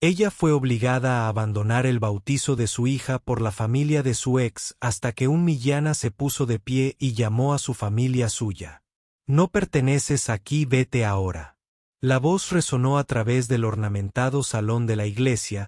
Ella fue obligada a abandonar el bautizo de su hija por la familia de su ex hasta que un Millana se puso de pie y llamó a su familia suya. «No perteneces aquí, vete ahora». La voz resonó a través del ornamentado salón de la iglesia,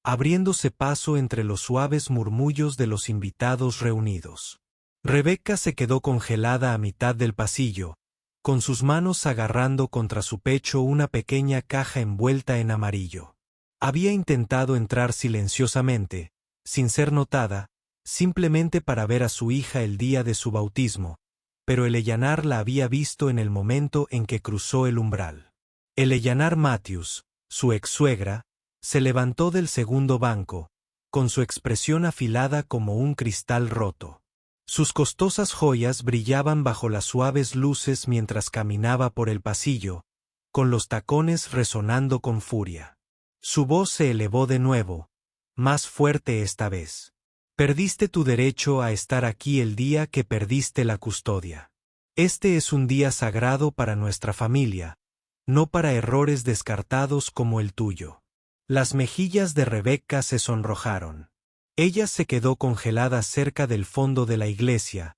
abriéndose paso entre los suaves murmullos de los invitados reunidos. Rebeca se quedó congelada a mitad del pasillo, con sus manos agarrando contra su pecho una pequeña caja envuelta en amarillo. Había intentado entrar silenciosamente, sin ser notada, simplemente para ver a su hija el día de su bautismo, pero Eleanor la había visto en el momento en que cruzó el umbral. Eleanor Matthews, su ex-suegra, se levantó del segundo banco, con su expresión afilada como un cristal roto. Sus costosas joyas brillaban bajo las suaves luces mientras caminaba por el pasillo, con los tacones resonando con furia. Su voz se elevó de nuevo, más fuerte esta vez. Perdiste tu derecho a estar aquí el día que perdiste la custodia. Este es un día sagrado para nuestra familia, no para errores descartados como el tuyo. Las mejillas de Rebeca se sonrojaron. Ella se quedó congelada cerca del fondo de la iglesia,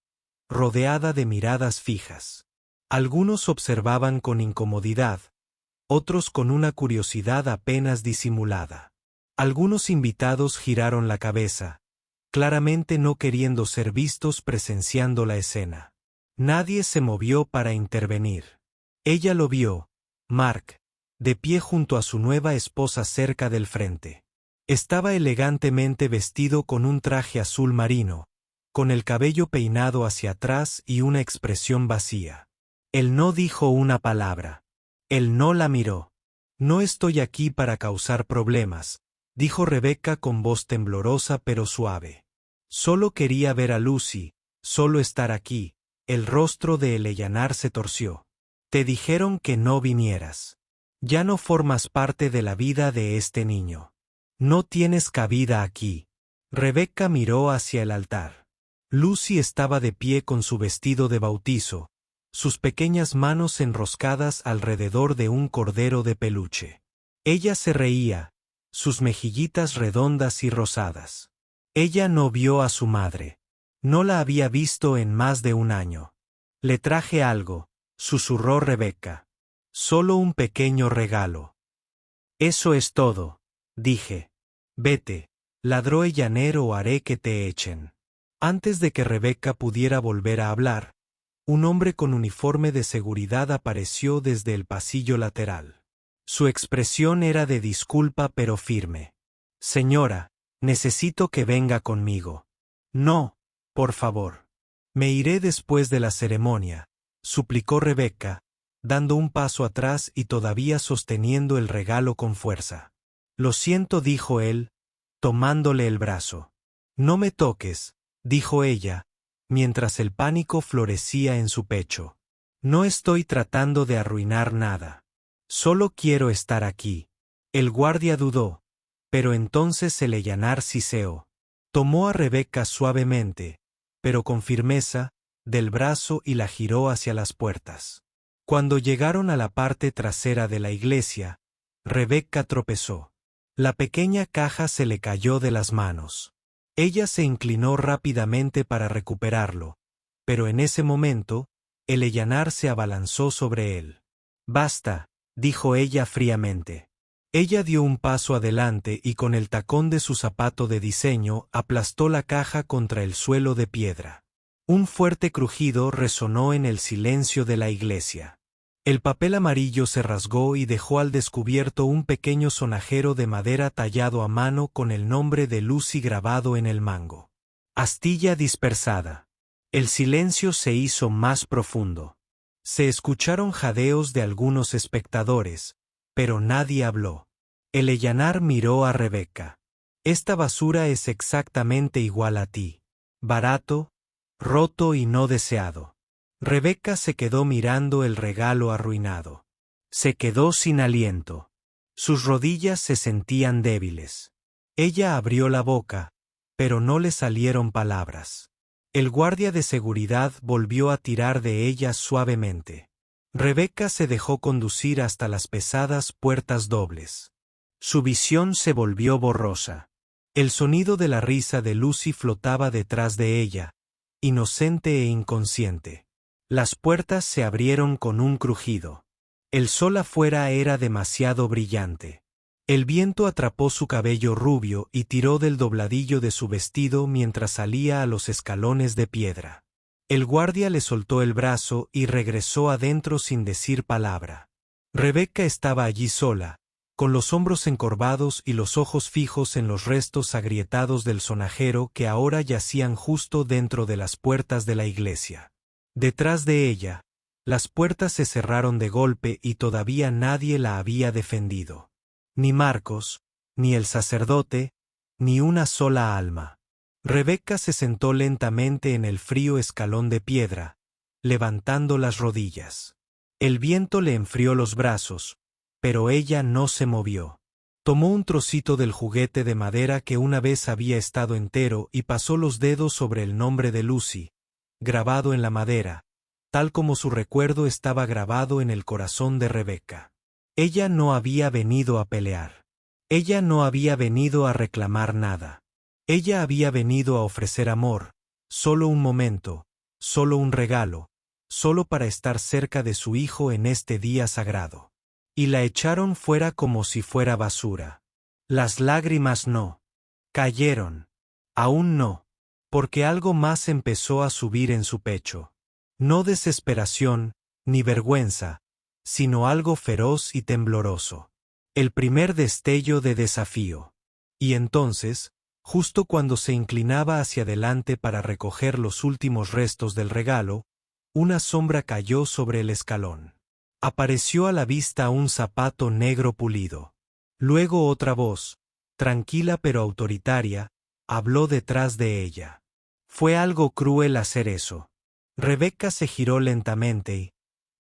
rodeada de miradas fijas. Algunos observaban con incomodidad, otros con una curiosidad apenas disimulada. Algunos invitados giraron la cabeza, claramente no queriendo ser vistos presenciando la escena. Nadie se movió para intervenir. Ella lo vio, Mark, de pie junto a su nueva esposa cerca del frente. Estaba elegantemente vestido con un traje azul marino, con el cabello peinado hacia atrás y una expresión vacía. Él no dijo una palabra. Él no la miró. «No estoy aquí para causar problemas», dijo Rebeca con voz temblorosa pero suave. «Solo quería ver a Lucy, solo estar aquí». El rostro de Eleanor se torció. «Te dijeron que no vinieras. Ya no formas parte de la vida de este niño. No tienes cabida aquí». Rebeca miró hacia el altar. Lucy estaba de pie con su vestido de bautizo, sus pequeñas manos enroscadas alrededor de un cordero de peluche. Ella se reía, sus mejillitas redondas y rosadas. Ella no vio a su madre. No la había visto en más de un año. «Le traje algo», susurró Rebeca. «Solo un pequeño regalo». «Eso es todo», dije. «Vete, ladró el llanero o haré que te echen». Antes de que Rebeca pudiera volver a hablar, un hombre con uniforme de seguridad apareció desde el pasillo lateral. Su expresión era de disculpa pero firme. «Señora, necesito que venga conmigo». «No, por favor. Me iré después de la ceremonia», suplicó Rebeca, dando un paso atrás y todavía sosteniendo el regalo con fuerza. «Lo siento», dijo él, tomándole el brazo. «No me toques», dijo ella, mientras el pánico florecía en su pecho. «No estoy tratando de arruinar nada. Solo quiero estar aquí». El guardia dudó, pero entonces Eleanor siseó. Tomó a Rebeca suavemente, pero con firmeza, del brazo y la giró hacia las puertas. Cuando llegaron a la parte trasera de la iglesia, Rebeca tropezó. La pequeña caja se le cayó de las manos. Ella se inclinó rápidamente para recuperarlo, pero en ese momento, Eleanor se abalanzó sobre él. «Basta», dijo ella fríamente. Ella dio un paso adelante y con el tacón de su zapato de diseño aplastó la caja contra el suelo de piedra. Un fuerte crujido resonó en el silencio de la iglesia. El papel amarillo se rasgó y dejó al descubierto un pequeño sonajero de madera tallado a mano con el nombre de Lucy grabado en el mango. Astilla dispersada. El silencio se hizo más profundo. Se escucharon jadeos de algunos espectadores, pero nadie habló. Eleanor miró a Rebeca. «Esta basura es exactamente igual a ti. Barato, roto y no deseado». Rebeca se quedó mirando el regalo arruinado. Se quedó sin aliento. Sus rodillas se sentían débiles. Ella abrió la boca, pero no le salieron palabras. El guardia de seguridad volvió a tirar de ella suavemente. Rebeca se dejó conducir hasta las pesadas puertas dobles. Su visión se volvió borrosa. El sonido de la risa de Lucy flotaba detrás de ella, inocente e inconsciente. Las puertas se abrieron con un crujido. El sol afuera era demasiado brillante. El viento atrapó su cabello rubio y tiró del dobladillo de su vestido mientras salía a los escalones de piedra. El guardia le soltó el brazo y regresó adentro sin decir palabra. Rebecca estaba allí sola, con los hombros encorvados y los ojos fijos en los restos agrietados del sonajero que ahora yacían justo dentro de las puertas de la iglesia. Detrás de ella, las puertas se cerraron de golpe y todavía nadie la había defendido. Ni Marcos, ni el sacerdote, ni una sola alma. Rebecca se sentó lentamente en el frío escalón de piedra, levantando las rodillas. El viento le enfrió los brazos, pero ella no se movió. Tomó un trocito del juguete de madera que una vez había estado entero y pasó los dedos sobre el nombre de Lucy, grabado en la madera, tal como su recuerdo estaba grabado en el corazón de Rebecca. Ella no había venido a pelear. Ella no había venido a reclamar nada. Ella había venido a ofrecer amor, solo un momento, solo un regalo, solo para estar cerca de su hijo en este día sagrado. Y la echaron fuera como si fuera basura. Las lágrimas no cayeron. Aún no, porque algo más empezó a subir en su pecho. No desesperación, ni vergüenza, sino algo feroz y tembloroso. El primer destello de desafío. Y entonces, justo cuando se inclinaba hacia adelante para recoger los últimos restos del regalo, una sombra cayó sobre el escalón. Apareció a la vista un zapato negro pulido. Luego otra voz, tranquila pero autoritaria, habló detrás de ella. Fue algo cruel hacer eso. Rebecca se giró lentamente y,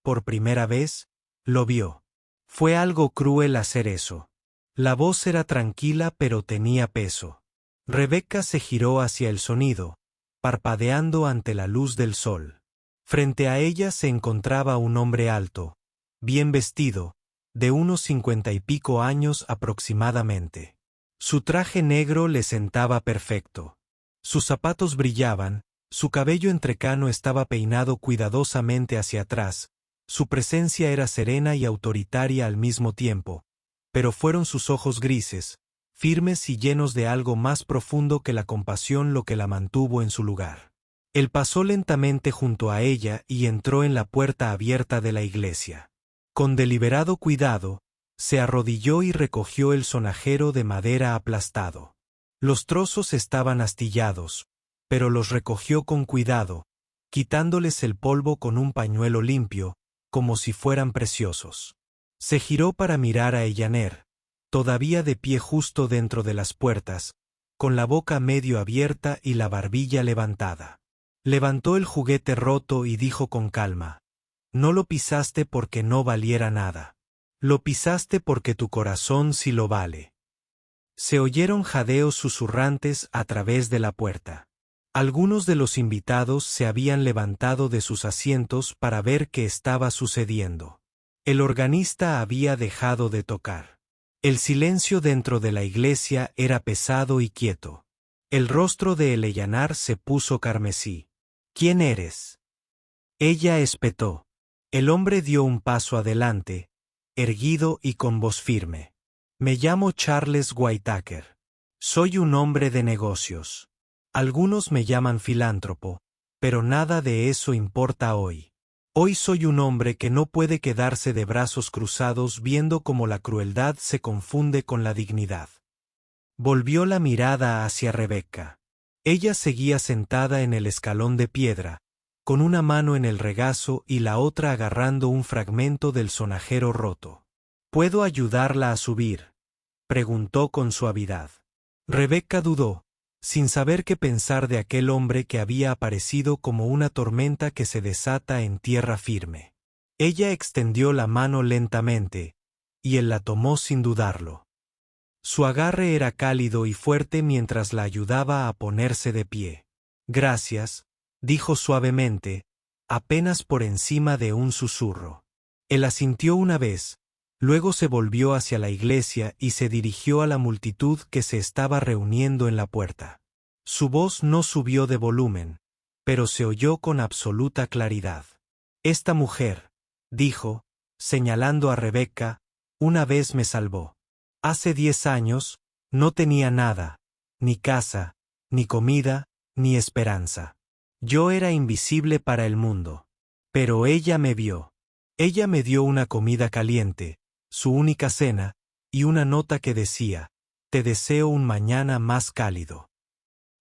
por primera vez, lo vio. Fue algo cruel hacer eso. La voz era tranquila pero tenía peso. Rebecca se giró hacia el sonido, parpadeando ante la luz del sol. Frente a ella se encontraba un hombre alto, bien vestido, de unos 50 y pico años aproximadamente. Su traje negro le sentaba perfecto. Sus zapatos brillaban, su cabello entrecano estaba peinado cuidadosamente hacia atrás, su presencia era serena y autoritaria al mismo tiempo, pero fueron sus ojos grises, firmes y llenos de algo más profundo que la compasión lo que la mantuvo en su lugar. Él pasó lentamente junto a ella y entró en la puerta abierta de la iglesia. Con deliberado cuidado, se arrodilló y recogió el sonajero de madera aplastado. Los trozos estaban astillados, pero los recogió con cuidado, quitándoles el polvo con un pañuelo limpio, como si fueran preciosos. Se giró para mirar a Ellaner, todavía de pie justo dentro de las puertas, con la boca medio abierta y la barbilla levantada. Levantó el juguete roto y dijo con calma: «No lo pisaste porque no valiera nada. Lo pisaste porque tu corazón sí lo vale». Se oyeron jadeos susurrantes a través de la puerta. Algunos de los invitados se habían levantado de sus asientos para ver qué estaba sucediendo. El organista había dejado de tocar. El silencio dentro de la iglesia era pesado y quieto. El rostro de Eleanor se puso carmesí. «¿Quién eres?». Ella espetó. El hombre dio un paso adelante, erguido y con voz firme. «Me llamo Charles Whitaker. Soy un hombre de negocios. Algunos me llaman filántropo, pero nada de eso importa hoy. Hoy soy un hombre que no puede quedarse de brazos cruzados viendo cómo la crueldad se confunde con la dignidad». Volvió la mirada hacia Rebecca. Ella seguía sentada en el escalón de piedra, con una mano en el regazo y la otra agarrando un fragmento del sonajero roto. «¿Puedo ayudarla a subir?», preguntó con suavidad. Rebecca dudó, sin saber qué pensar de aquel hombre que había aparecido como una tormenta que se desata en tierra firme. Ella extendió la mano lentamente, y él la tomó sin dudarlo. Su agarre era cálido y fuerte mientras la ayudaba a ponerse de pie. «Gracias», dijo suavemente, apenas por encima de un susurro. Él asintió una vez, Luego se volvió hacia la iglesia y se dirigió a la multitud que se estaba reuniendo en la puerta. Su voz no subió de volumen, pero se oyó con absoluta claridad. Esta mujer, dijo, señalando a Rebeca, una vez me salvó. Hace 10 años, no tenía nada, ni casa, ni comida, ni esperanza. Yo era invisible para el mundo. Pero ella me vio. Ella me dio una comida caliente, su única cena, y una nota que decía, te deseo un mañana más cálido.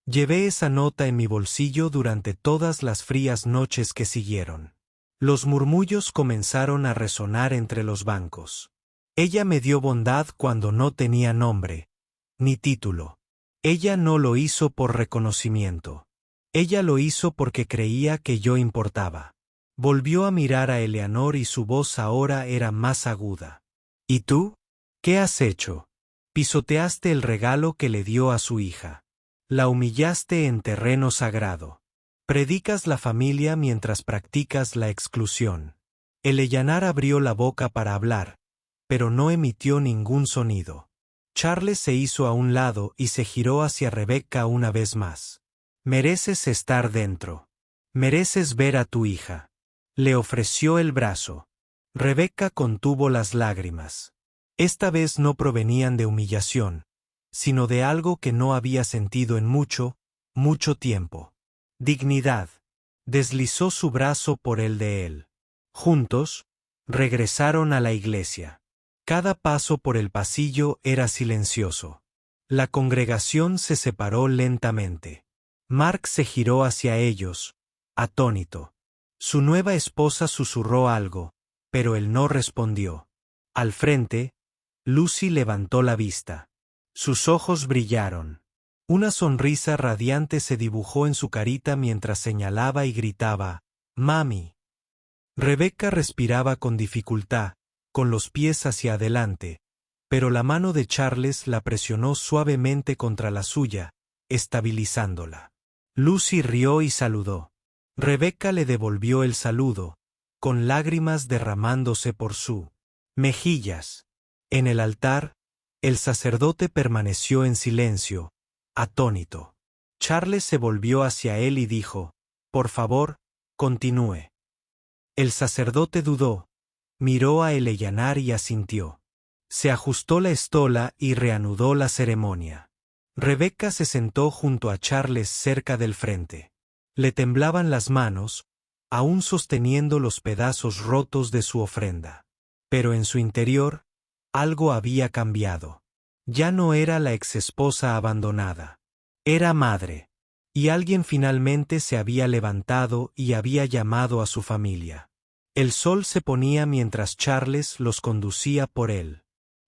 Llevé esa nota en mi bolsillo durante todas las frías noches que siguieron. Los murmullos comenzaron a resonar entre los bancos. Ella me dio bondad cuando no tenía nombre, ni título. Ella no lo hizo por reconocimiento. Ella lo hizo porque creía que yo importaba. Volvió a mirar a Eleanor y su voz ahora era más aguda. ¿Y tú? ¿Qué has hecho? Pisoteaste el regalo que le dio a su hija. La humillaste en terreno sagrado. Predicas la familia mientras practicas la exclusión. Eleanor abrió la boca para hablar, pero no emitió ningún sonido. Charles se hizo a un lado y se giró hacia Rebeca una vez más. Mereces estar dentro. Mereces ver a tu hija. Le ofreció el brazo. Rebeca contuvo las lágrimas. Esta vez no provenían de humillación, sino de algo que no había sentido en mucho, mucho tiempo. Dignidad. Deslizó su brazo por el de él. Juntos, regresaron a la iglesia. Cada paso por el pasillo era silencioso. La congregación se separó lentamente. Mark se giró hacia ellos, atónito. Su nueva esposa susurró algo, pero él no respondió. Al frente, Lucy levantó la vista. Sus ojos brillaron. Una sonrisa radiante se dibujó en su carita mientras señalaba y gritaba, «Mami». Rebeca respiraba con dificultad, con los pies hacia adelante, pero la mano de Charles la presionó suavemente contra la suya, estabilizándola. Lucy rió y saludó. Rebeca le devolvió el saludo, con lágrimas derramándose por su mejillas. En el altar, el sacerdote permaneció en silencio, atónito. Charles se volvió hacia él y dijo, «Por favor, continúe». El sacerdote dudó, miró a Eleanor y asintió. Se ajustó la estola y reanudó la ceremonia. Rebeca se sentó junto a Charles cerca del frente. Le temblaban las manos, aún sosteniendo los pedazos rotos de su ofrenda. Pero en su interior, algo había cambiado. Ya no era la exesposa abandonada. Era madre. Y alguien finalmente se había levantado y había llamado a su familia. El sol se ponía mientras Charles los conducía por el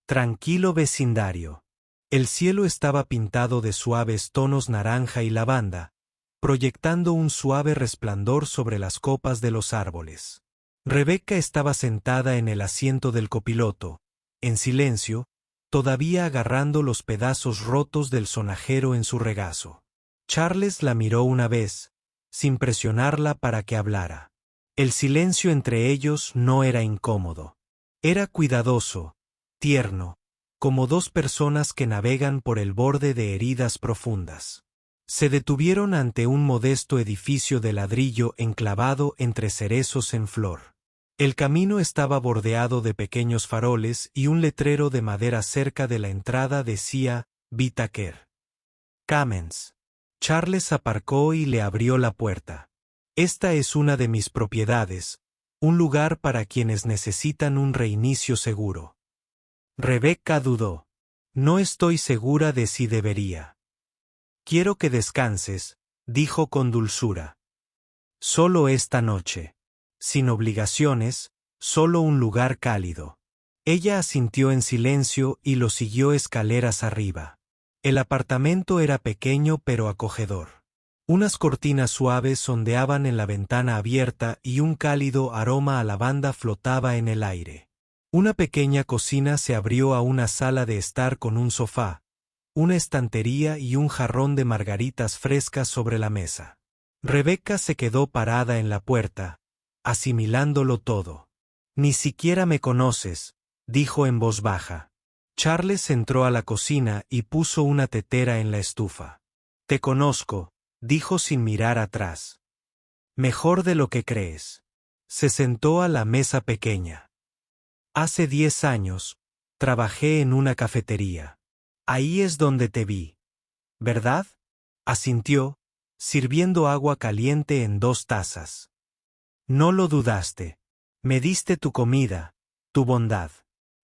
tranquilo vecindario. El cielo estaba pintado de suaves tonos naranja y lavanda, proyectando un suave resplandor sobre las copas de los árboles. Rebeca estaba sentada en el asiento del copiloto, en silencio, todavía agarrando los pedazos rotos del sonajero en su regazo. Charles la miró una vez, sin presionarla para que hablara. El silencio entre ellos no era incómodo. Era cuidadoso, tierno, como dos personas que navegan por el borde de heridas profundas. Se detuvieron ante un modesto edificio de ladrillo enclavado entre cerezos en flor. El camino estaba bordeado de pequeños faroles y un letrero de madera cerca de la entrada decía «Whittaker Kamens». Charles aparcó y le abrió la puerta. «Esta es una de mis propiedades, un lugar para quienes necesitan un reinicio seguro». Rebeca dudó. «No estoy segura de si debería». «Quiero que descanses», dijo con dulzura. «Solo esta noche. Sin obligaciones, solo un lugar cálido». Ella asintió en silencio y lo siguió escaleras arriba. El apartamento era pequeño pero acogedor. Unas cortinas suaves ondeaban en la ventana abierta y un cálido aroma a lavanda flotaba en el aire. Una pequeña cocina se abrió a una sala de estar con un sofá, una estantería y un jarrón de margaritas frescas sobre la mesa. Rebeca se quedó parada en la puerta, asimilándolo todo. «Ni siquiera me conoces», dijo en voz baja. Charles entró a la cocina y puso una tetera en la estufa. Te conozco, dijo sin mirar atrás. Mejor de lo que crees. Se sentó a la mesa pequeña. Hace 10 años, trabajé en una cafetería. Ahí es donde te vi. ¿Verdad? Asintió, sirviendo agua caliente en 2 tazas. No lo dudaste. Me diste tu comida, tu bondad.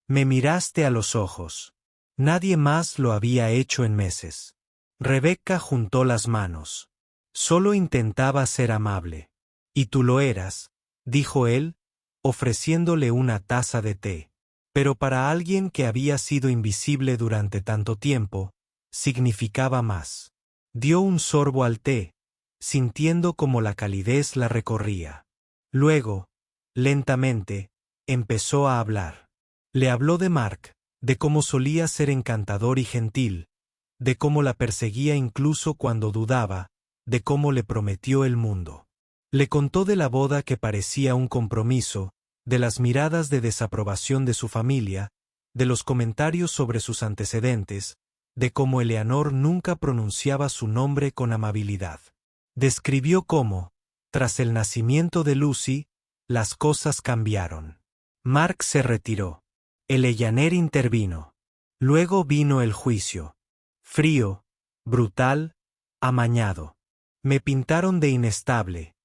Me miraste a los ojos. Nadie más lo había hecho en meses. Rebecca juntó las manos. Solo intentaba ser amable. Y tú lo eras, dijo él, ofreciéndole una taza de té. Pero para alguien que había sido invisible durante tanto tiempo, significaba más. Dio un sorbo al té, sintiendo como la calidez la recorría. Luego, lentamente, empezó a hablar. Le habló de Mark, de cómo solía ser encantador y gentil, de cómo la perseguía incluso cuando dudaba, de cómo le prometió el mundo. Le contó de la boda que parecía un compromiso, de las miradas de desaprobación de su familia, de los comentarios sobre sus antecedentes, de cómo Eleanor nunca pronunciaba su nombre con amabilidad. Describió cómo, tras el nacimiento de Lucy, las cosas cambiaron. Mark se retiró. Eleanor intervino. Luego vino el juicio. Frío, brutal, amañado. Me pintaron de inestable,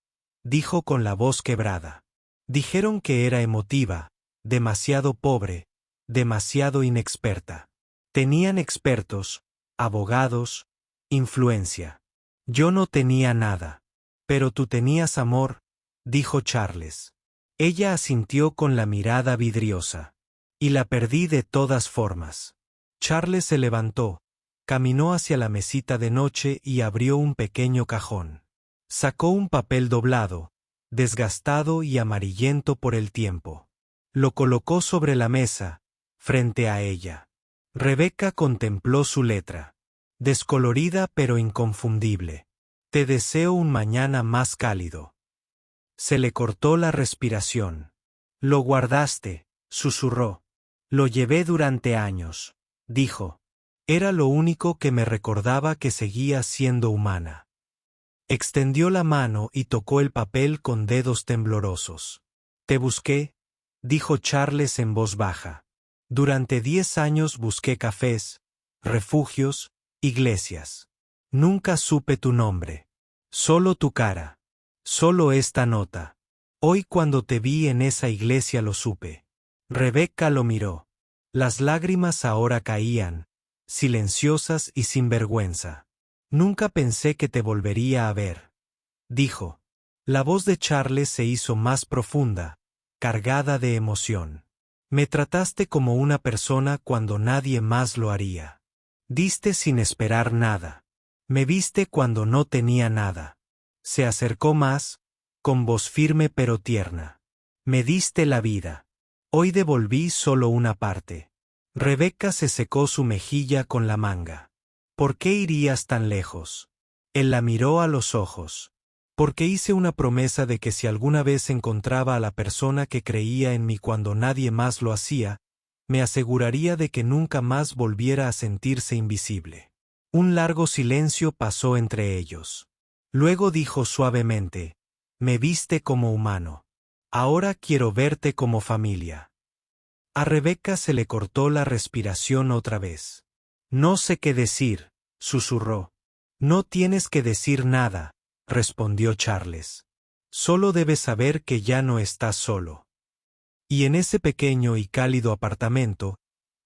dijo con la voz quebrada. Dijeron que era emotiva, demasiado pobre, demasiado inexperta. Tenían expertos, abogados, influencia. Yo no tenía nada. Pero tú tenías amor, dijo Charles. Ella asintió con la mirada vidriosa. Y la perdí de todas formas. Charles se levantó, caminó hacia la mesita de noche y abrió un pequeño cajón. Sacó un papel doblado, desgastado y amarillento por el tiempo. Lo colocó sobre la mesa, frente a ella. Rebecca contempló su letra. Descolorida pero inconfundible. Te deseo un mañana más cálido. Se le cortó la respiración. Lo guardaste, susurró. Lo llevé durante años, dijo. Era lo único que me recordaba que seguía siendo humana. Extendió la mano y tocó el papel con dedos temblorosos. Te busqué, dijo Charles en voz baja. Durante 10 años busqué cafés, refugios, iglesias. Nunca supe tu nombre. Solo tu cara. Solo esta nota. Hoy cuando te vi en esa iglesia lo supe. Rebecca lo miró. Las lágrimas ahora caían, silenciosas y sin vergüenza. Nunca pensé que te volvería a ver, dijo. La voz de Charles se hizo más profunda, cargada de emoción. Me trataste como una persona cuando nadie más lo haría. Diste sin esperar nada. Me viste cuando no tenía nada. Se acercó más, con voz firme pero tierna. Me diste la vida. Hoy devolví solo una parte. Rebecca se secó su mejilla con la manga. ¿Por qué irías tan lejos? Él la miró a los ojos. Porque hice una promesa de que si alguna vez encontraba a la persona que creía en mí cuando nadie más lo hacía, me aseguraría de que nunca más volviera a sentirse invisible. Un largo silencio pasó entre ellos. Luego dijo suavemente, me viste como humano. Ahora quiero verte como familia. A Rebecca se le cortó la respiración otra vez. No sé qué decir, susurró. No tienes que decir nada, respondió Charles. Solo debes saber que ya no estás solo. Y en ese pequeño y cálido apartamento,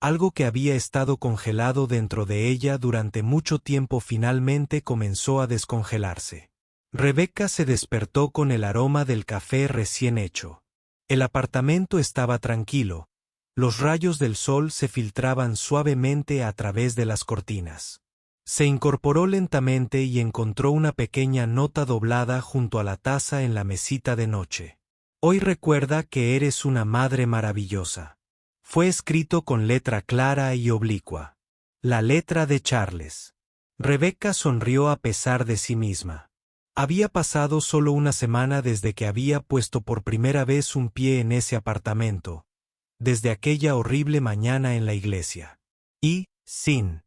algo que había estado congelado dentro de ella durante mucho tiempo finalmente comenzó a descongelarse. Rebecca se despertó con el aroma del café recién hecho. El apartamento estaba tranquilo. Los rayos del sol se filtraban suavemente a través de las cortinas. Se incorporó lentamente y encontró una pequeña nota doblada junto a la taza en la mesita de noche. Hoy recuerda que eres una madre maravillosa. Fue escrito con letra clara y oblicua. La letra de Charles. Rebecca sonrió a pesar de sí misma. Había pasado solo una semana desde que había puesto por primera vez un pie en ese apartamento, desde aquella horrible mañana en la iglesia. Y, sin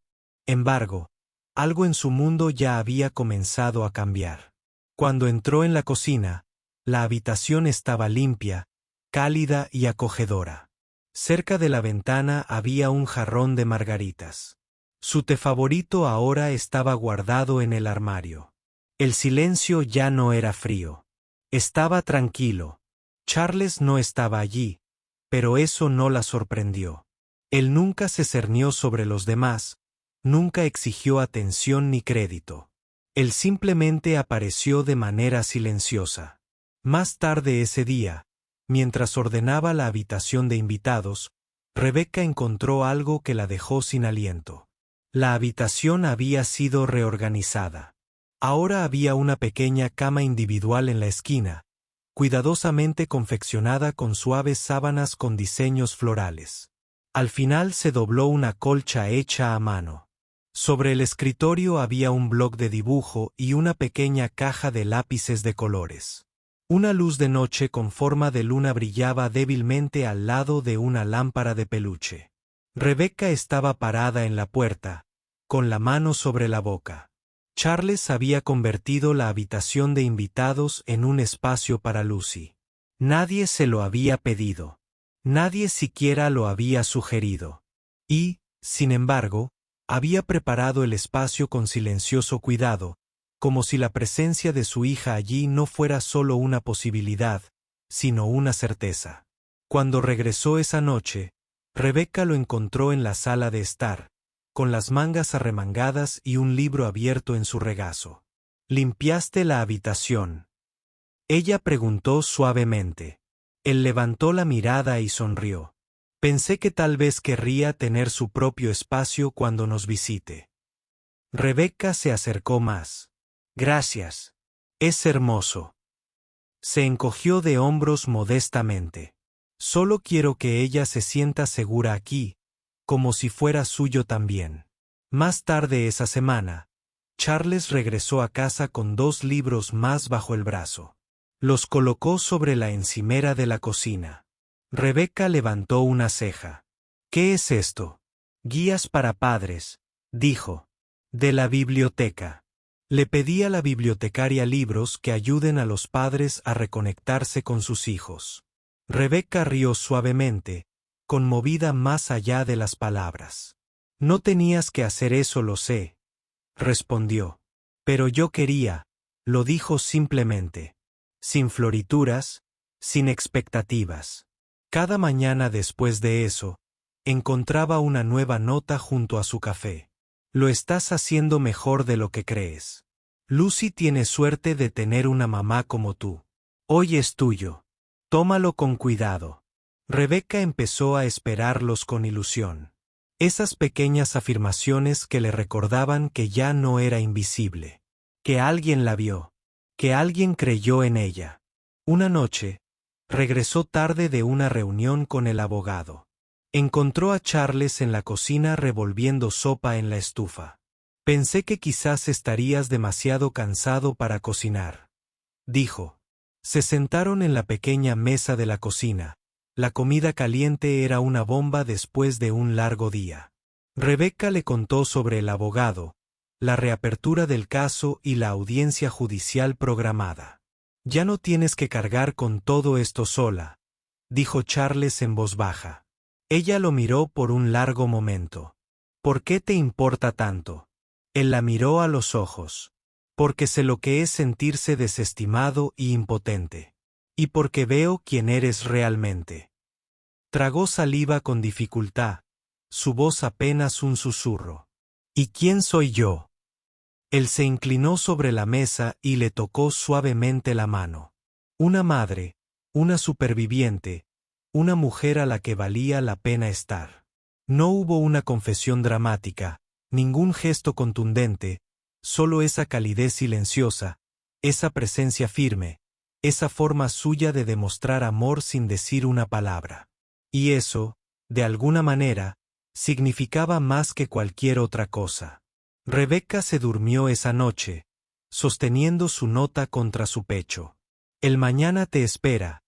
embargo, algo en su mundo ya había comenzado a cambiar. Cuando entró en la cocina, la habitación estaba limpia, cálida y acogedora. Cerca de la ventana había un jarrón de margaritas. Su té favorito ahora estaba guardado en el armario. El silencio ya no era frío. Estaba tranquilo. Charles no estaba allí, pero eso no la sorprendió. Él nunca se cernió sobre los demás, nunca exigió atención ni crédito. Él simplemente apareció de manera silenciosa. Más tarde ese día, mientras ordenaba la habitación de invitados, Rebecca encontró algo que la dejó sin aliento. La habitación había sido reorganizada. Ahora había una pequeña cama individual en la esquina, cuidadosamente confeccionada con suaves sábanas con diseños florales. Al final se dobló una colcha hecha a mano. Sobre el escritorio había un bloc de dibujo y una pequeña caja de lápices de colores. Una luz de noche con forma de luna brillaba débilmente al lado de una lámpara de peluche. Rebecca estaba parada en la puerta, con la mano sobre la boca. Charles había convertido la habitación de invitados en un espacio para Lucy. Nadie se lo había pedido. Nadie siquiera lo había sugerido. Y, sin embargo, había preparado el espacio con silencioso cuidado, como si la presencia de su hija allí no fuera solo una posibilidad, sino una certeza. Cuando regresó esa noche, Rebecca lo encontró en la sala de estar, con las mangas arremangadas y un libro abierto en su regazo. ¿Limpiaste la habitación?, ella preguntó suavemente. Él levantó la mirada y sonrió. Pensé que tal vez querría tener su propio espacio cuando nos visite. Rebecca se acercó más. Gracias. Es hermoso. Se encogió de hombros modestamente. Solo quiero que ella se sienta segura aquí, como si fuera suyo también. Más tarde esa semana, Charles regresó a casa con 2 libros más bajo el brazo. Los colocó sobre la encimera de la cocina. Rebecca levantó una ceja. ¿Qué es esto? Guías para padres, dijo. De la biblioteca. Le pedí a la bibliotecaria libros que ayuden a los padres a reconectarse con sus hijos. Rebecca rió suavemente, conmovida más allá de las palabras. No tenías que hacer eso, lo sé, respondió. Pero yo quería, lo dijo simplemente. Sin florituras, sin expectativas. Cada mañana después de eso, encontraba una nueva nota junto a su café. Lo estás haciendo mejor de lo que crees. Lucy tiene suerte de tener una mamá como tú. Hoy es tuyo. Tómalo con cuidado. Rebecca empezó a esperarlos con ilusión. Esas pequeñas afirmaciones que le recordaban que ya no era invisible. Que alguien la vio. Que alguien creyó en ella. Una noche, regresó tarde de una reunión con el abogado. Encontró a Charles en la cocina revolviendo sopa en la estufa. Pensé que quizás estarías demasiado cansado para cocinar, dijo. Se sentaron en la pequeña mesa de la cocina. La comida caliente era una bomba después de un largo día. Rebecca le contó sobre el abogado, la reapertura del caso y la audiencia judicial programada. Ya no tienes que cargar con todo esto sola, dijo Charles en voz baja. Ella lo miró por un largo momento. ¿Por qué te importa tanto? Él la miró a los ojos. Porque sé lo que es sentirse desestimado y impotente. Y porque veo quién eres realmente. Tragó saliva con dificultad, su voz apenas un susurro. ¿Y quién soy yo? Él se inclinó sobre la mesa y le tocó suavemente la mano. Una madre, una superviviente, una mujer a la que valía la pena estar. No hubo una confesión dramática, ningún gesto contundente, solo esa calidez silenciosa, esa presencia firme, esa forma suya de demostrar amor sin decir una palabra. Y eso, de alguna manera, significaba más que cualquier otra cosa. Rebecca se durmió esa noche, sosteniendo su nota contra su pecho. El mañana te espera,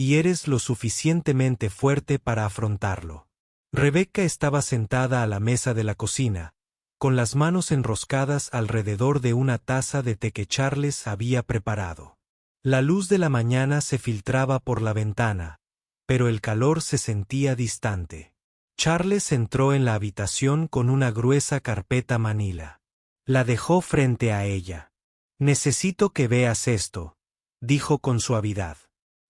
y eres lo suficientemente fuerte para afrontarlo. Rebecca estaba sentada a la mesa de la cocina, con las manos enroscadas alrededor de una taza de té que Charles había preparado. La luz de la mañana se filtraba por la ventana, pero el calor se sentía distante. Charles entró en la habitación con una gruesa carpeta manila. La dejó frente a ella. «Necesito que veas esto», dijo con suavidad.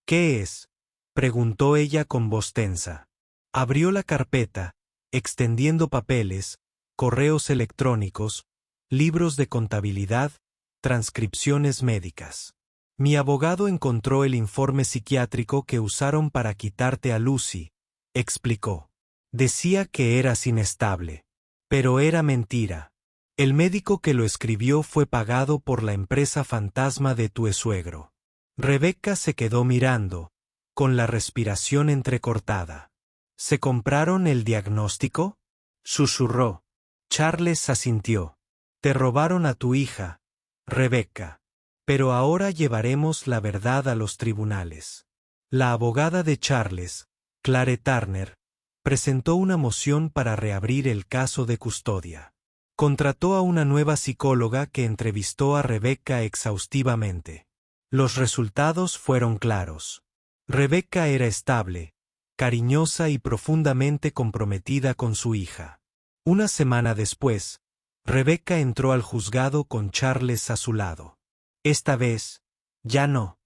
«¿Qué es?», preguntó ella con voz tensa. Abrió la carpeta, extendiendo papeles, correos electrónicos, libros de contabilidad, transcripciones médicas. «Mi abogado encontró el informe psiquiátrico que usaron para quitarte a Lucy», explicó. «Decía que eras inestable. Pero era mentira. El médico que lo escribió fue pagado por la empresa fantasma de tu suegro». Rebecca se quedó mirando, con la respiración entrecortada. «¿Se compraron el diagnóstico?», susurró. Charles asintió. «Te robaron a tu hija, Rebecca. Pero ahora llevaremos la verdad a los tribunales». La abogada de Charles, Clare Turner, presentó una moción para reabrir el caso de custodia. Contrató a una nueva psicóloga que entrevistó a Rebecca exhaustivamente. Los resultados fueron claros. Rebecca era estable, cariñosa y profundamente comprometida con su hija. Una semana después, Rebecca entró al juzgado con Charles a su lado. Esta vez, ya no.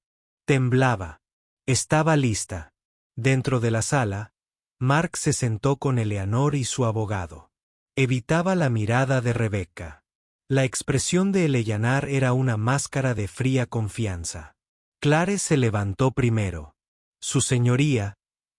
Temblaba. Estaba lista. Dentro de la sala, Mark se sentó con Eleanor y su abogado. Evitaba la mirada de Rebecca. La expresión de Eleanor era una máscara de fría confianza. Clare se levantó primero. «Su señoría,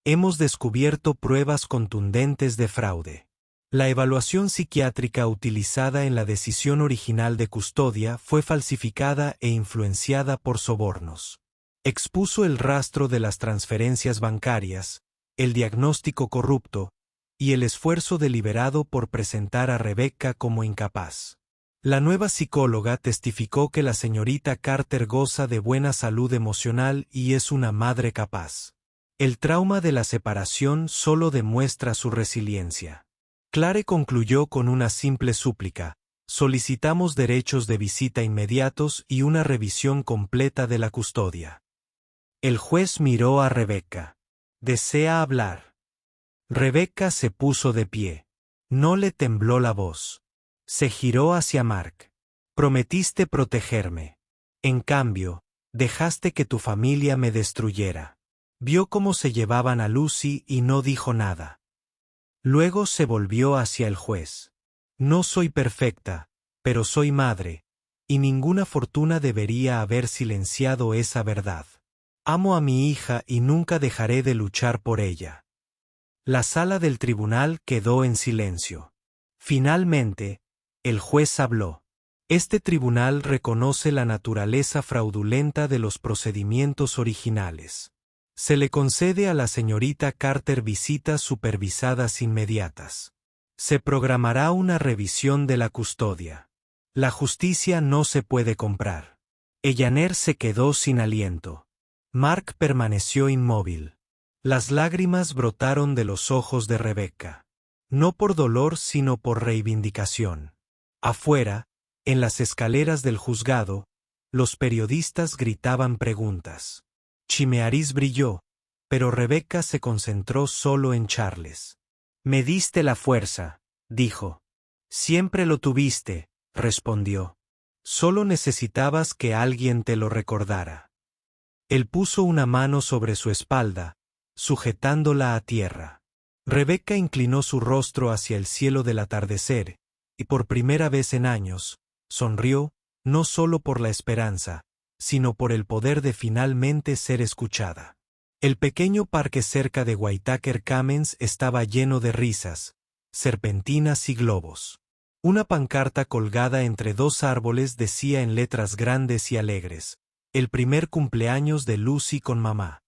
hemos descubierto pruebas contundentes de fraude. La evaluación psiquiátrica utilizada en la decisión original de custodia fue falsificada e influenciada por sobornos». Expuso el rastro de las transferencias bancarias, el diagnóstico corrupto y el esfuerzo deliberado por presentar a Rebecca como incapaz. La nueva psicóloga testificó que la señorita Carter goza de buena salud emocional y es una madre capaz. El trauma de la separación solo demuestra su resiliencia. Clare concluyó con una simple súplica: «Solicitamos derechos de visita inmediatos y una revisión completa de la custodia». El juez miró a Rebecca. «¿Desea hablar?». Rebecca se puso de pie. No le tembló la voz. Se giró hacia Mark. «Prometiste protegerme. En cambio, dejaste que tu familia me destruyera». Vio cómo se llevaban a Lucy y no dijo nada. Luego se volvió hacia el juez. «No soy perfecta, pero soy madre, y ninguna fortuna debería haber silenciado esa verdad. Amo a mi hija y nunca dejaré de luchar por ella». La sala del tribunal quedó en silencio. Finalmente, el juez habló. «Este tribunal reconoce la naturaleza fraudulenta de los procedimientos originales. Se le concede a la señorita Carter visitas supervisadas inmediatas. Se programará una revisión de la custodia. La justicia no se puede comprar». Eleanor se quedó sin aliento. Mark permaneció inmóvil. Las lágrimas brotaron de los ojos de Rebecca. No por dolor sino por reivindicación. Afuera, en las escaleras del juzgado, los periodistas gritaban preguntas. Chimearis brilló, pero Rebecca se concentró solo en Charles. «Me diste la fuerza», dijo. «Siempre lo tuviste», respondió. «Solo necesitabas que alguien te lo recordara». Él puso una mano sobre su espalda, sujetándola a tierra. Rebecca inclinó su rostro hacia el cielo del atardecer, y por primera vez en años, sonrió, no solo por la esperanza, sino por el poder de finalmente ser escuchada. El pequeño parque cerca de Whitaker Commons estaba lleno de risas, serpentinas y globos. Una pancarta colgada entre dos árboles decía en letras grandes y alegres: «El primer cumpleaños de Lucy con mamá».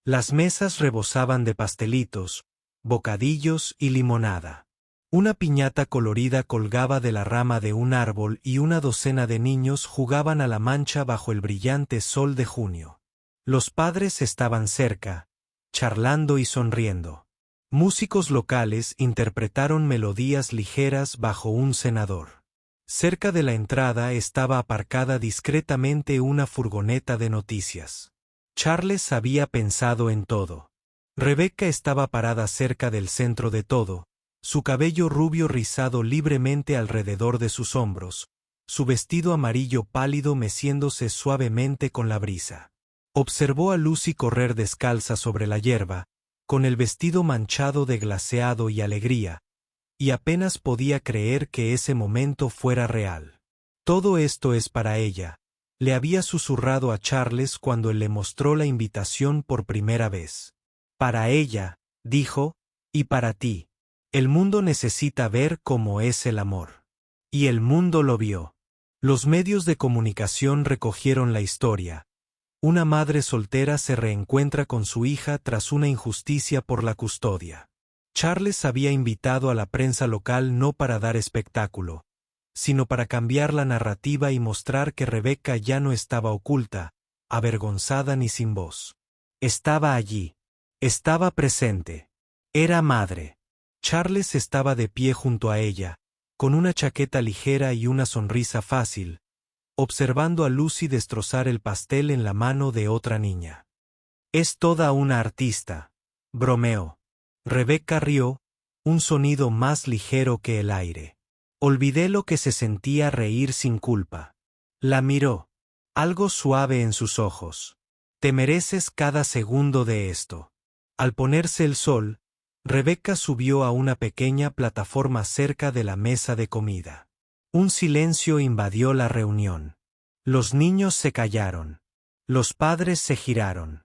Las mesas rebosaban de pastelitos, bocadillos y limonada. Una piñata colorida colgaba de la rama de un árbol y una docena de niños jugaban a la mancha bajo el brillante sol de junio. Los padres estaban cerca, charlando y sonriendo. Músicos locales interpretaron melodías ligeras bajo un cenador. Cerca de la entrada estaba aparcada discretamente una furgoneta de noticias. Charles había pensado en todo. Rebecca estaba parada cerca del centro de todo, su cabello rubio rizado libremente alrededor de sus hombros, su vestido amarillo pálido meciéndose suavemente con la brisa. Observó a Lucy correr descalza sobre la hierba, con el vestido manchado de glaseado y alegría, y apenas podía creer que ese momento fuera real. Todo esto es para ella, le había susurrado a Charles cuando él le mostró la invitación por primera vez. Para ella, dijo, y para ti. El mundo necesita ver cómo es el amor. Y el mundo lo vio. Los medios de comunicación recogieron la historia. Una madre soltera se reencuentra con su hija tras una injusticia por la custodia. Charles había invitado a la prensa local no para dar espectáculo, sino para cambiar la narrativa y mostrar que Rebecca ya no estaba oculta, avergonzada ni sin voz. Estaba allí. Estaba presente. Era madre. Charles estaba de pie junto a ella, con una chaqueta ligera y una sonrisa fácil, observando a Lucy destrozar el pastel en la mano de otra niña. Es toda una artista, bromeó. Rebecca rió, un sonido más ligero que el aire. Olvidé lo que se sentía reír sin culpa. La miró, algo suave en sus ojos. Te mereces cada segundo de esto. Al ponerse el sol, Rebecca subió a una pequeña plataforma cerca de la mesa de comida. Un silencio invadió la reunión. Los niños se callaron. Los padres se giraron.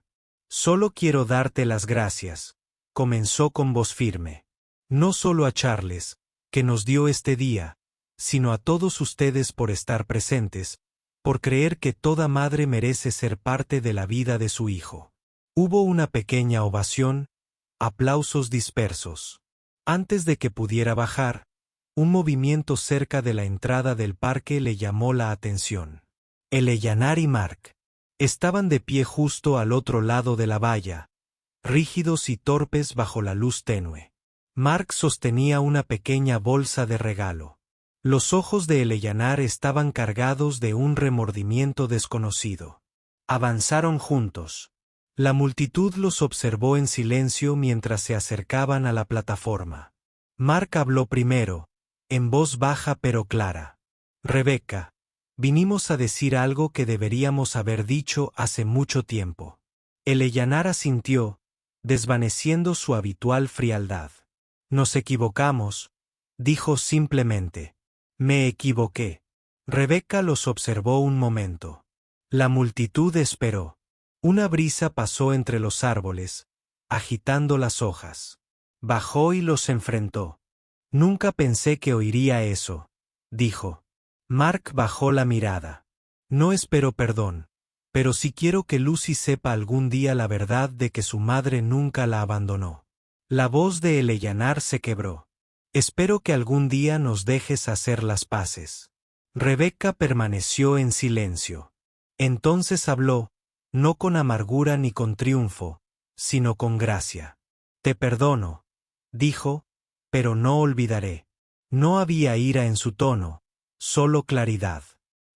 Solo quiero darte las gracias, comenzó con voz firme. No solo a Charles, que nos dio este día, sino a todos ustedes por estar presentes, por creer que toda madre merece ser parte de la vida de su hijo. Hubo una pequeña ovación, aplausos dispersos. Antes de que pudiera bajar, un movimiento cerca de la entrada del parque le llamó la atención. Eleanor y Mark estaban de pie justo al otro lado de la valla, rígidos y torpes bajo la luz tenue. Mark sostenía una pequeña bolsa de regalo. Los ojos de Eleanor estaban cargados de un remordimiento desconocido. Avanzaron juntos. La multitud los observó en silencio mientras se acercaban a la plataforma. Mark habló primero, en voz baja pero clara. Rebecca, vinimos a decir algo que deberíamos haber dicho hace mucho tiempo. Eleanor asintió, desvaneciendo su habitual frialdad. Nos equivocamos, dijo simplemente. Me equivoqué. Rebecca los observó un momento. La multitud esperó. Una brisa pasó entre los árboles, agitando las hojas. Bajó y los enfrentó. Nunca pensé que oiría eso, dijo. Mark bajó la mirada. No espero perdón, pero sí quiero que Lucy sepa algún día la verdad de que su madre nunca la abandonó. La voz de Eleanor se quebró. Espero que algún día nos dejes hacer las paces. Rebecca permaneció en silencio. Entonces habló, no con amargura ni con triunfo, sino con gracia. Te perdono, dijo, pero no olvidaré. No había ira en su tono, solo claridad.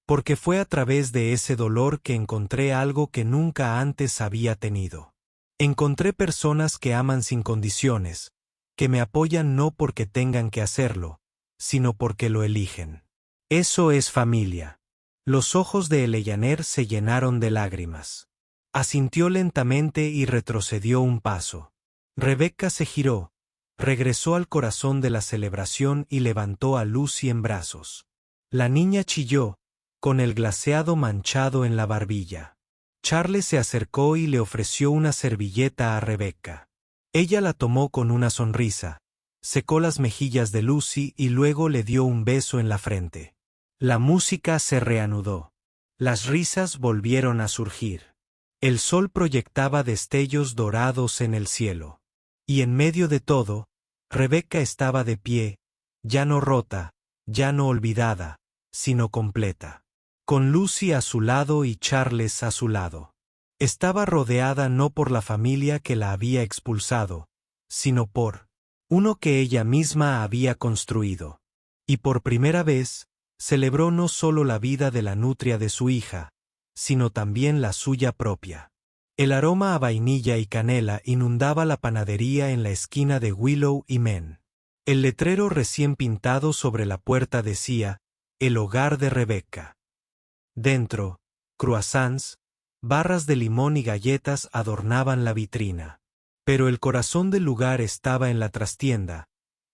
Porque fue a través de ese dolor que encontré algo que nunca antes había tenido. Encontré personas que aman sin condiciones, que me apoyan no porque tengan que hacerlo, sino porque lo eligen. Eso es familia. Los ojos de Eleanor se llenaron de lágrimas. Asintió lentamente y retrocedió un paso. Rebecca se giró, regresó al corazón de la celebración y levantó a Lucy en brazos. La niña chilló, con el glaseado manchado en la barbilla. Charles se acercó y le ofreció una servilleta a Rebecca. Ella la tomó con una sonrisa, secó las mejillas de Lucy y luego le dio un beso en la frente. La música se reanudó. Las risas volvieron a surgir. El sol proyectaba destellos dorados en el cielo. Y en medio de todo, Rebecca estaba de pie, ya no rota, ya no olvidada, sino completa. Con Lucy a su lado y Charles a su lado. Estaba rodeada no por la familia que la había expulsado, sino por uno que ella misma había construido. Y por primera vez, celebró no solo la vida de la nutria de su hija, sino también la suya propia. El aroma a vainilla y canela inundaba la panadería en la esquina de Willow y Men. El letrero recién pintado sobre la puerta decía, "El hogar de Rebecca". Dentro, croissants, barras de limón y galletas adornaban la vitrina. Pero el corazón del lugar estaba en la trastienda,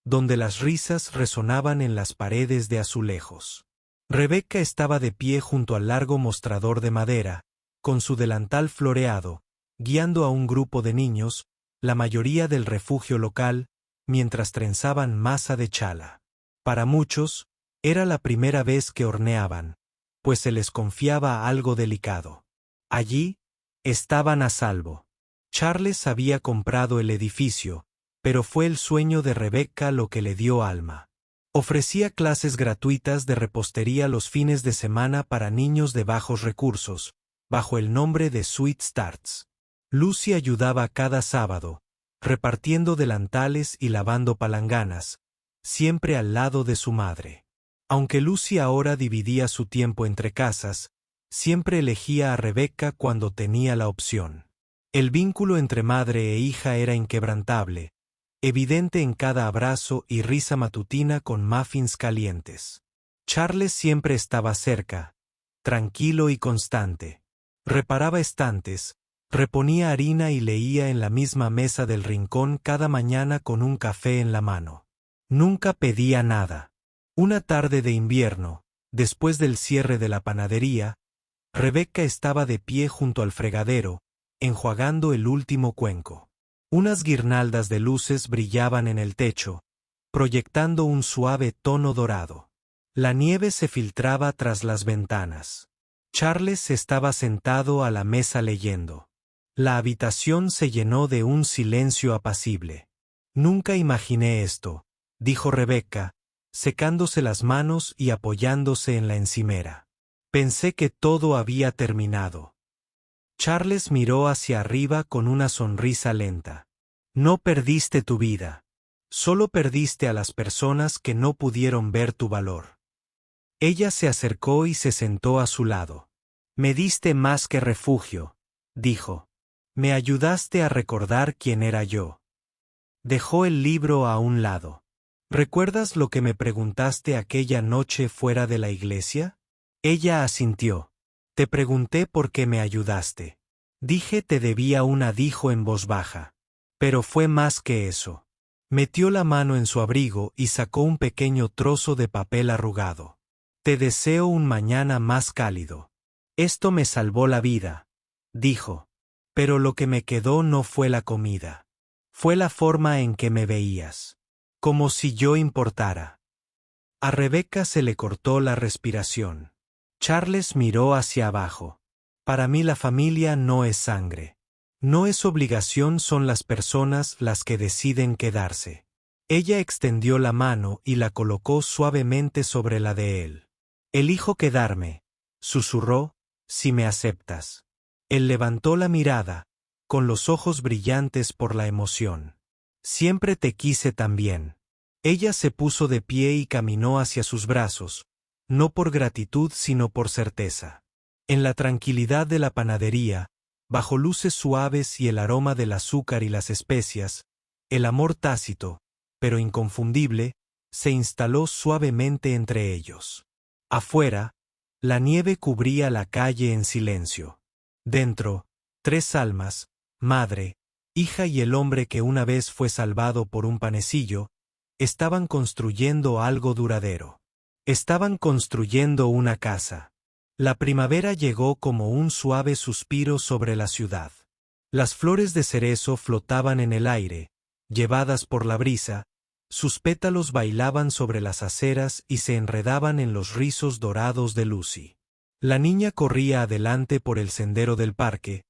donde las risas resonaban en las paredes de azulejos. Rebecca estaba de pie junto al largo mostrador de madera, con su delantal floreado, guiando a un grupo de niños, la mayoría del refugio local, mientras trenzaban masa de chala. Para muchos, era la primera vez que horneaban, pues se les confiaba algo delicado. Allí, estaban a salvo. Charles había comprado el edificio, pero fue el sueño de Rebecca lo que le dio alma. Ofrecía clases gratuitas de repostería los fines de semana para niños de bajos recursos, bajo el nombre de Sweet Starts. Lucy ayudaba cada sábado, repartiendo delantales y lavando palanganas, siempre al lado de su madre. Aunque Lucy ahora dividía su tiempo entre casas, siempre elegía a Rebecca cuando tenía la opción. El vínculo entre madre e hija era inquebrantable, evidente en cada abrazo y risa matutina con muffins calientes. Charles siempre estaba cerca, tranquilo y constante. Reparaba estantes, reponía harina y leía en la misma mesa del rincón cada mañana con un café en la mano. Nunca pedía nada. Una tarde de invierno, después del cierre de la panadería, Rebecca estaba de pie junto al fregadero, enjuagando el último cuenco. Unas guirnaldas de luces brillaban en el techo, proyectando un suave tono dorado. La nieve se filtraba tras las ventanas. Charles estaba sentado a la mesa leyendo. La habitación se llenó de un silencio apacible. Nunca imaginé esto, dijo Rebecca, secándose las manos y apoyándose en la encimera. Pensé que todo había terminado. Charles miró hacia arriba con una sonrisa lenta. No perdiste tu vida. Solo perdiste a las personas que no pudieron ver tu valor. Ella se acercó y se sentó a su lado. Me diste más que refugio, dijo. Me ayudaste a recordar quién era yo. Dejó el libro a un lado. ¿Recuerdas lo que me preguntaste aquella noche fuera de la iglesia? Ella asintió. Te pregunté por qué me ayudaste. Dije te debía una, dijo en voz baja. Pero fue más que eso. Metió la mano en su abrigo y sacó un pequeño trozo de papel arrugado. Te deseo un mañana más cálido. Esto me salvó la vida, dijo. Pero lo que me quedó no fue la comida. Fue la forma en que me veías. Como si yo importara. A Rebecca se le cortó la respiración. Charles miró hacia abajo. Para mí la familia no es sangre. No es obligación, son las personas las que deciden quedarse. Ella extendió la mano y la colocó suavemente sobre la de él. Elijo quedarme, susurró, si me aceptas. Él levantó la mirada, con los ojos brillantes por la emoción. Siempre te quise también. Ella se puso de pie y caminó hacia sus brazos, no por gratitud sino por certeza. En la tranquilidad de la panadería, bajo luces suaves y el aroma del azúcar y las especias, el amor tácito, pero inconfundible, se instaló suavemente entre ellos. Afuera, la nieve cubría la calle en silencio. Dentro, tres almas, madre, hija y el hombre que una vez fue salvado por un panecillo, estaban construyendo algo duradero. Estaban construyendo una casa. La primavera llegó como un suave suspiro sobre la ciudad. Las flores de cerezo flotaban en el aire, llevadas por la brisa, sus pétalos bailaban sobre las aceras y se enredaban en los rizos dorados de Lucy. La niña corría adelante por el sendero del parque,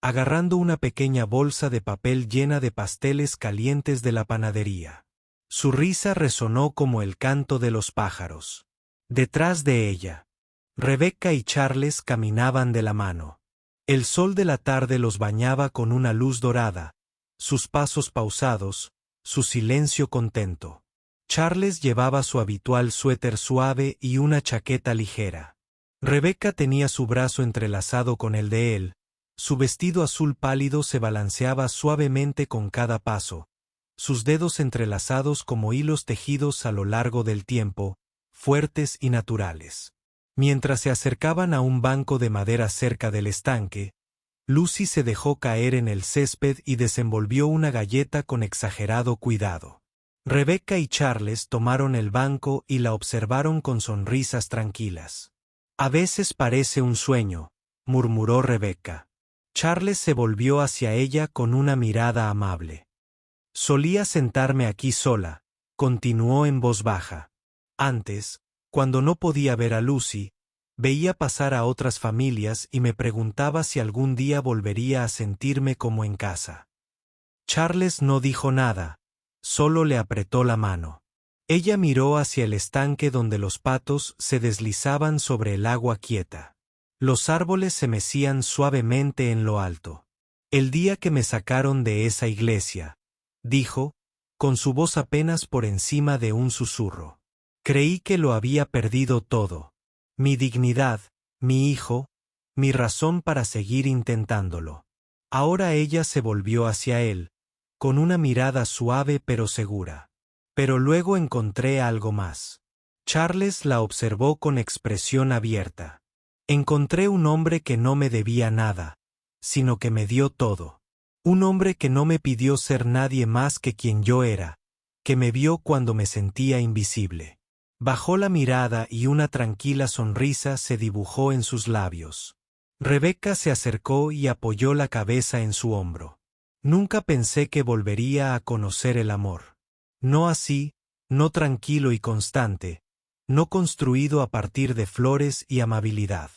agarrando una pequeña bolsa de papel llena de pasteles calientes de la panadería. Su risa resonó como el canto de los pájaros. Detrás de ella, Rebecca y Charles caminaban de la mano. El sol de la tarde los bañaba con una luz dorada, sus pasos pausados, su silencio contento. Charles llevaba su habitual suéter suave y una chaqueta ligera. Rebecca tenía su brazo entrelazado con el de él, su vestido azul pálido se balanceaba suavemente con cada paso, sus dedos entrelazados como hilos tejidos a lo largo del tiempo, fuertes y naturales. Mientras se acercaban a un banco de madera cerca del estanque, Lucy se dejó caer en el césped y desenvolvió una galleta con exagerado cuidado. Rebecca y Charles tomaron el banco y la observaron con sonrisas tranquilas. A veces parece un sueño, murmuró Rebecca. Charles se volvió hacia ella con una mirada amable. Solía sentarme aquí sola, continuó en voz baja. Antes, cuando no podía ver a Lucy, veía pasar a otras familias y me preguntaba si algún día volvería a sentirme como en casa. Charles no dijo nada, solo le apretó la mano. Ella miró hacia el estanque donde los patos se deslizaban sobre el agua quieta. Los árboles se mecían suavemente en lo alto. El día que me sacaron de esa iglesia, dijo, con su voz apenas por encima de un susurro. Creí que lo había perdido todo. Mi dignidad, mi hijo, mi razón para seguir intentándolo. Ahora ella se volvió hacia él, con una mirada suave pero segura. Pero luego encontré algo más. Charles la observó con expresión abierta. Encontré un hombre que no me debía nada, sino que me dio todo. Un hombre que no me pidió ser nadie más que quien yo era, que me vio cuando me sentía invisible. Bajó la mirada y una tranquila sonrisa se dibujó en sus labios. Rebecca se acercó y apoyó la cabeza en su hombro. Nunca pensé que volvería a conocer el amor. No así, no tranquilo y constante, no construido a partir de flores y amabilidad.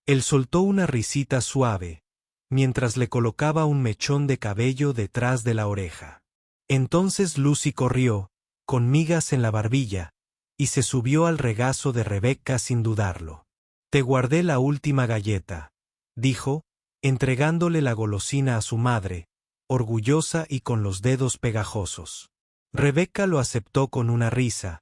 Él soltó una risita suave, mientras le colocaba un mechón de cabello detrás de la oreja. Entonces Lucy corrió, con migas en la barbilla, y se subió al regazo de Rebecca sin dudarlo. Te guardé la última galleta, dijo, entregándole la golosina a su madre, orgullosa y con los dedos pegajosos. Rebecca lo aceptó con una risa,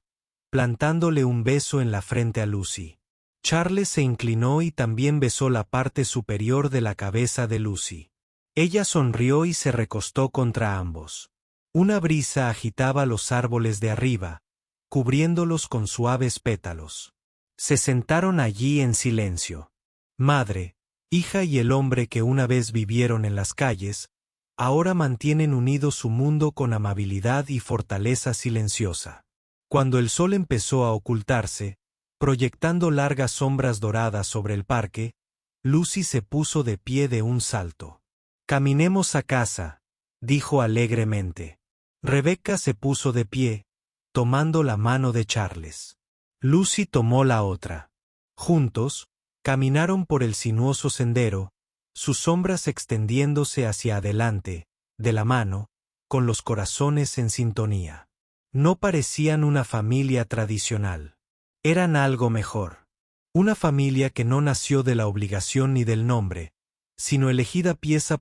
plantándole un beso en la frente a Lucy. Charles se inclinó y también besó la parte superior de la cabeza de Lucy. Ella sonrió y se recostó contra ambos. Una brisa agitaba los árboles de arriba, cubriéndolos con suaves pétalos. Se sentaron allí en silencio. Madre, hija y el hombre que una vez vivieron en las calles, ahora mantienen unido su mundo con amabilidad y fortaleza silenciosa. Cuando el sol empezó a ocultarse, proyectando largas sombras doradas sobre el parque, Lucy se puso de pie de un salto. Caminemos a casa, dijo alegremente. Rebecca se puso de pie, tomando la mano de Charles. Lucy tomó la otra. Juntos, caminaron por el sinuoso sendero, sus sombras extendiéndose hacia adelante, de la mano, con los corazones en sintonía. No parecían una familia tradicional. Eran algo mejor. Una familia que no nació de la obligación ni del nombre, sino elegida pieza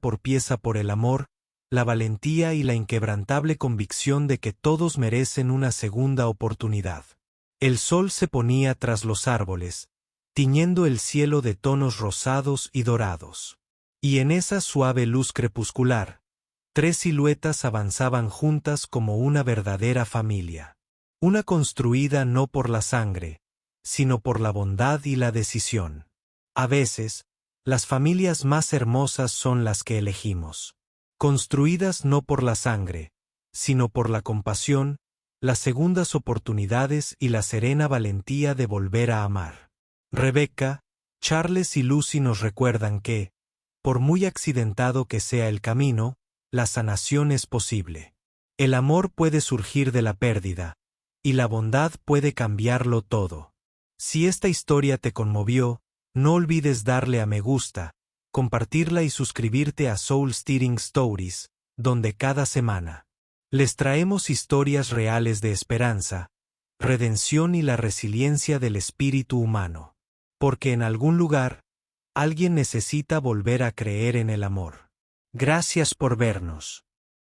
por el amor, la valentía y la inquebrantable convicción de que todos merecen una segunda oportunidad. El sol se ponía tras los árboles, tiñendo el cielo de tonos rosados y dorados. Y en esa suave luz crepuscular, tres siluetas avanzaban juntas como una verdadera familia. Una construida no por la sangre, sino por la bondad y la decisión. A veces, las familias más hermosas son las que elegimos. Construidas no por la sangre, sino por la compasión, las segundas oportunidades y la serena valentía de volver a amar. Rebecca, Charles y Lucy nos recuerdan que, por muy accidentado que sea el camino, la sanación es posible. El amor puede surgir de la pérdida, y la bondad puede cambiarlo todo. Si esta historia te conmovió, no olvides darle a me gusta, compartirla y suscribirte a Soul Stirring Stories, donde cada semana les traemos historias reales de esperanza, redención y la resiliencia del espíritu humano. Porque en algún lugar, Alguien necesita volver a creer en el amor. Gracias por vernos.